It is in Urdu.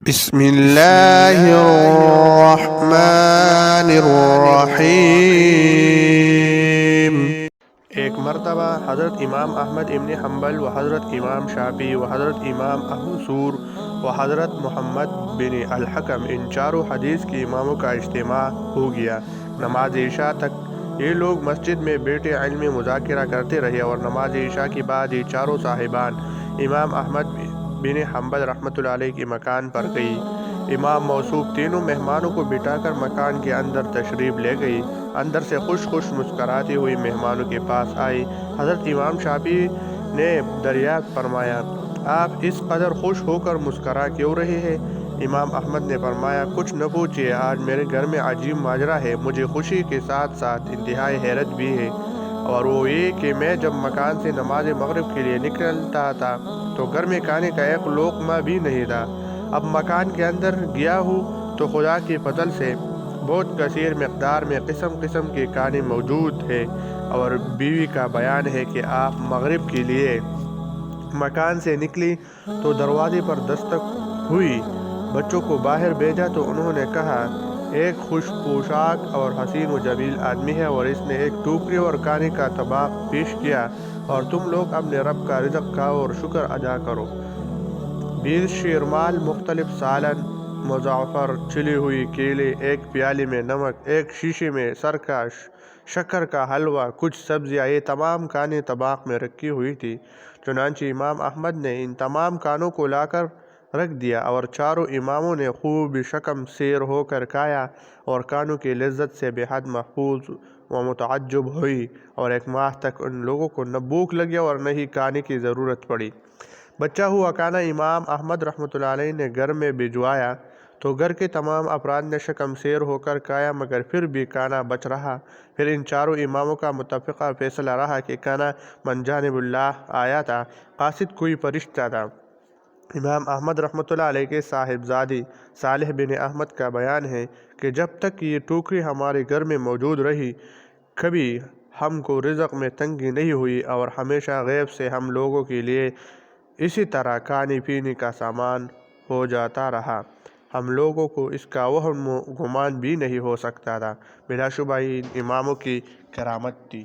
بسم اللہ الرحمن الرحیم۔ ایک مرتبہ حضرت امام احمد ابن حنبل و حضرت امام شافعی و حضرت امام ابو ثور و حضرت محمد بن الحکم ان چاروں حدیث کے اماموں کا اجتماع ہو گیا۔ نماز عشاء تک یہ لوگ مسجد میں بیٹھے علمی مذاکرہ کرتے رہے اور نماز عشاء کے بعد یہ چاروں صاحبان امام احمد بن حنبل رحمۃ اللہ علیہ کے مکان پر گئی۔ امام موصوف تینوں مہمانوں کو بٹھا کر مکان کے اندر تشریف لے گئی۔ اندر سے خوش مسکراتی ہوئی مہمانوں کے پاس آئی۔ حضرت امام شافعی نے دریافت فرمایا، آپ اس قدر خوش ہو کر مسکرا کیوں رہے ہیں؟ امام احمد نے فرمایا، کچھ نہ پوچھیے، آج میرے گھر میں عجیب ماجرا ہے۔ مجھے خوشی کے ساتھ ساتھ انتہائی حیرت بھی ہے، اور وہ یہ کہ میں جب مکان سے نماز مغرب کے لیے نکلتا تھا تو گھر میں کھانے کا ایک لقمہ بھی نہیں تھا۔ اب مکان کے اندر گیا ہوں تو خدا کے فضل سے بہت کثیر مقدار میں قسم قسم کے کھانے موجود ہے، اور بیوی کا بیان ہے کہ آپ مغرب کے لیے مکان سے نکلی تو دروازے پر دستک ہوئی۔ بچوں کو باہر بھیجا تو انہوں نے کہا، ایک خوش پوشاک اور حسین و جمیل آدمی ہے، اور اس نے ایک ٹوکری اور کھانے کا طبق پیش کیا، اور تم لوگ اپنے رب کا رزق کھاؤ اور شکر ادا کرو۔ 20 شیرمال، مختلف سالن، مزعفر، چھلی ہوئی کیلے، ایک پیالے میں نمک، ایک شیشے میں سرکہ، شکر کا حلوہ، کچھ سبزیاں، یہ تمام کھانے طبق میں رکھی ہوئی تھی۔ چنانچہ امام احمد نے ان تمام کھانوں کو لا کر رکھ دیا، اور چاروں اماموں نے خوب شکم سیر ہو کر کھایا، اور کھانوں کی لذت سے بے حد محظوظ و متعجب ہوئی، اور ایک ماہ تک ان لوگوں کو نہ بھوک لگی اور نہ ہی کھانے کی ضرورت پڑی۔ بچا ہوا کھانا امام احمد رحمۃ اللہ علیہ نے گھر میں بھجوایا تو گھر کے تمام افراد نے شکم سیر ہو کر کھایا، مگر پھر بھی کھانا بچ رہا۔ پھر ان چاروں اماموں کا متفقہ فیصلہ رہا کہ کھانا من جانب اللہ آیا تھا، قاصد کوئی فرشتہ تھا۔ امام احمد رحمۃ اللہ علیہ کے صاحبزادی صالح بن احمد کا بیان ہے کہ جب تک یہ ٹوکری ہمارے گھر میں موجود رہی، کبھی ہم کو رزق میں تنگی نہیں ہوئی، اور ہمیشہ غیب سے ہم لوگوں کے لیے اسی طرح کھانے پینے کا سامان ہو جاتا رہا۔ ہم لوگوں کو اس کا وہم و گمان بھی نہیں ہو سکتا تھا۔ بلا شبہ ان اماموں کی کرامت تھی۔